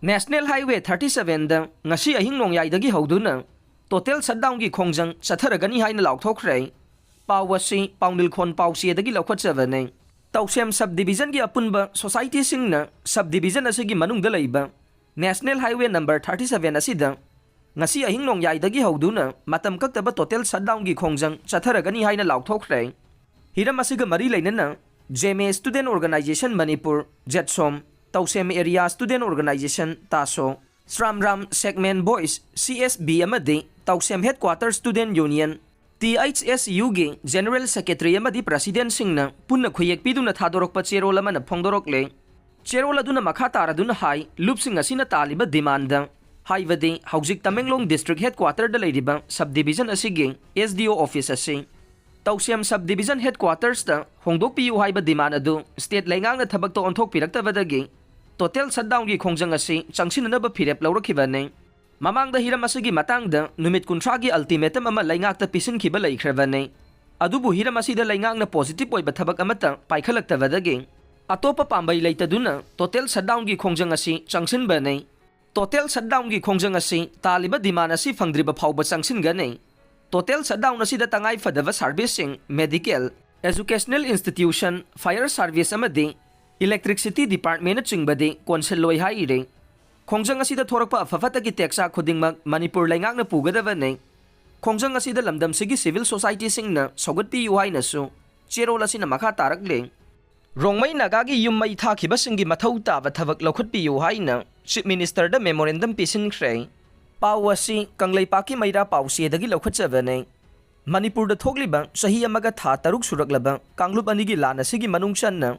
National Highway 37 da Ngasi Ahing Nongyaidagi Houduna Total Shutdown gi Khongjang Chatharagani Haina Laothokhre Pawasi Pawnil Khon Pawsiedagi Loukhatpiyu Tausem subdivision gi apunba society singna subdivision asigi manungda leiba National Highway number 37 asida Ngasi Ahing Nongyaidagi Houduna matam kaktaba total shutdown gi Khongjang Chatharagani Haina Laothokhre Hiram asiga mari leinana JMA Student Organization Manipur Jetsom Tausem Area Student Organization Taso Sramram Segment Boys CSB amadi Tausem Headquarters Student Union THSU gi General Secretary amadi President singna punna khuyek piduna thadorokpa cherol amana phongdorokle cherol aduna makha taraduna hai loopsing asina taliba demand haibadi haujik Tamenglong District Headquarter da leiriba subdivision asigi SDO office asi Tausem subdivision headquarters da hongdokpiyu haiba demand adu state lengang na thabak to onthok piraktavadagi total shutdown gi Khongjang asi changsinanaba phirep lawrakhibane Mamangda hiram asigi matangda numit kuntragi ultimatum ama laingakta pisinkhre leikhravane adubu hiram asida laingakna positive oiba thabak amata paikhalaktabadagi atopa pambai leitaduna total shutdown gi Khongjang asi changsinbane total shutdown gi Khongjang asi taliba demand asi fangdriba phawba changsingane total shutdown asida tangai fadava servicing medical educational institution fire service amadi electricity department chingbadi konseloi haire Khongjang asida thorakpa afafatagi teksa khudingmak Manipur laingakna pugadavane Khongjang asida lamdam sigi civil society singna sogatpiyu haina su cherol asina makha tarakle Rongmei Nagagi yummai Thabak Mathou Taba Thabak Loukhatpiyu haina Chief Minister da Memorandum Pisinkhre Pawasi Kangleipaki Maira Pawsiedagi Loukhatchavane Manipur da thogliba sahi amaga tha taruk suraklaba Kanglup anigi lana sigi manungchanna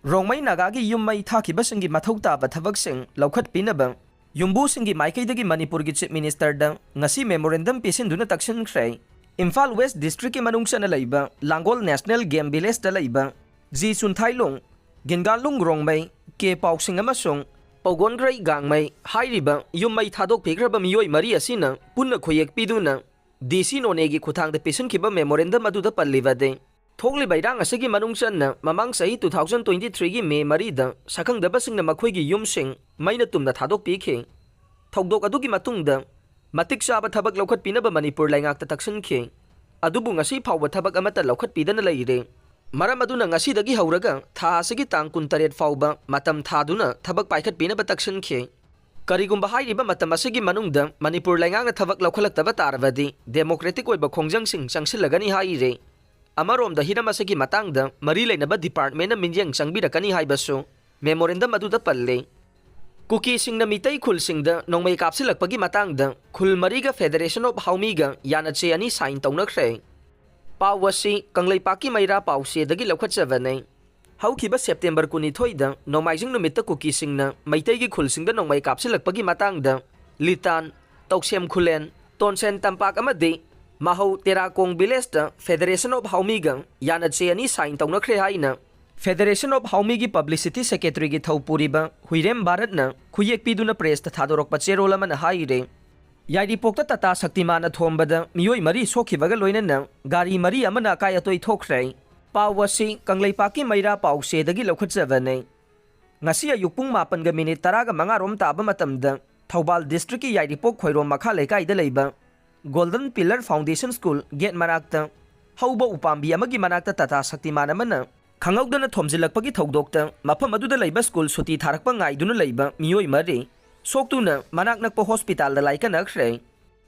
Rongmei Nagagi yummai Thabak Mathou Taba Thabak sing Loukhatpinaba Yumbu singi Maikaidagi Manipur gi Chief Minister da ngasi Memorandum Pisinduna Takshinkhre Imphal West District ki manungchana leiba Langol National Game Village da leiba Ji Sunthailong Gingalung Rongmei ke Pausing amasung Pogongrai Gangmei hairiba yummai thadok phikraba Meeoi mari asina punna khoyek piduna DC nonegi khuthang da pisinkiba memorandum aduda pallivade thogli bairang asigi manungchanna mamang sahi 2023 gi May mari da sakhangdaba singna makhoi gi yumsing maina tumna thadok pikhe thogdok adugi matungda matik saba thabak Loukhatpinaba Manipur laingakta taksinke adubu ngasi phawba thabak amata Loukhatpidana leire Maram aduna ngasi dagi hauraga tha asigi tang 18 fawba matam thaduna thabak paikhatpinaba taksinke karigumba hairiba matam asigi manungda Manipur laingakna thabak laukhalaktaба tarvadi democratic oiba Khongjang sing changsilagani haire Amaromda hiram asigi matangda mari leinaba department na minjang changbirakani haibasu memorandum aduda palle Kukisingna Meitei Khulsingda Nongmei Kapsillakpagi matangda Khul mariga Federation of Haomeega Yannache ani sign Tounakhre Pawasi Kangleipaki Maira Pawsiedagi Loukhatchavane Haukiba September 12 da Nomaijing numita Kukisingna Meitei gi Khulsingda Nongmei Kapsillakpagi matangda Litan Tausem Khulen Tonsen Tampak amadi Mathou Terakong Village da Federation of Haomeega Yannache ani sign Tounakhre haina Federation of Haomeega Publicity Secretary gi Thaupuriba Huirem Bharatna khuyek piduna press ta thadorokpa cherol amana haire Yairipok ta Tata Shaktiman Thombada Meeoi mari sokhibaga loinana Gari mari amana kai atoi thokre Pawasi Kangleipaki Maira Pawsiedagi Loukhatchavane ngasi ayukpung 8 minute 10 rom taba matamda Thoubal District ki Yairipok khoirom makha lekai da leiba Golden Pillar Foundation School gate manakta hauba upambi amagi manakta Tata Shaktiman amana khangawdana thomjilakpagi thogdokta mafam aduda leiba school suti tharakpa ngaiduna leiba Meeoi mari soktuna manak nakpa hospital da laika nakhre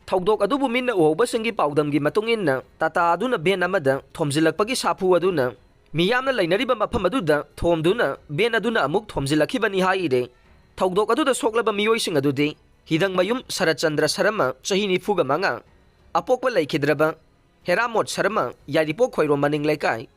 thogdok adubu minna uhoba singi paudam gi matungin Tata aduna ben amada thomjilakpagi sapu aduna miyamna leinariba mafam aduda thomduna ben aduna amuk thomjilakhibani haire thogdok aduda soklaba Meeoi sing adudi hidang mayum Sarachandra Sarama chahi 95 apokpa laikhidraba Heramot Sarama Yairipok khoirom maning laikai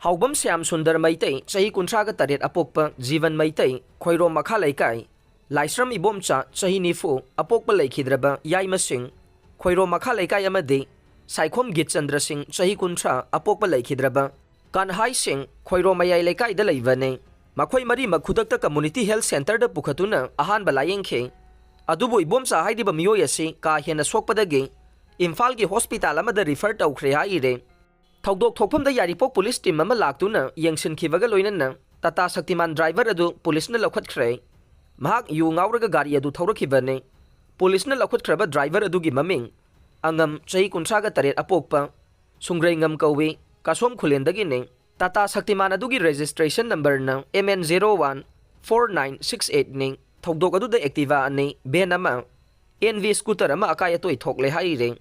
Haubam Syam Sundar Meitei chahi 38 apokpa Jivan Meitei khoirom makha laikai Laisram Ibomcha chahi 90 apokpa laikhidraba Yaima Singh khoirom makha laikai amadi Saikhom Gitchandra Singh chahi 30 apokpa laikhidraba Kanhai Singh khoirom mayai laikai da leivane makhoi mari makhudakta community health center da pukhatuna ahan balayengkhe adubu Ibomcha haidiba Meeoi asi ka hena sokpadagi Imphal gi hospital amada refer tawkhre haire Thogdok thokpam da Yairipok police team ama laktuna yengsinkibaga loinana Tata Shaktiman driver adu police na Loukhatkhre mahak yu ngauraga gari adu thaurakibane pulisna laukhatkraba driver adugi maming angam chahi kunsaga taret apokpa sungrei ngam kawi kasom khulendagi ne Tata Shaktiman adugi registration number na MN01 4968 ne thokdok adu da activa ani ben ama NV scooter ama akaya toi thokle hai ring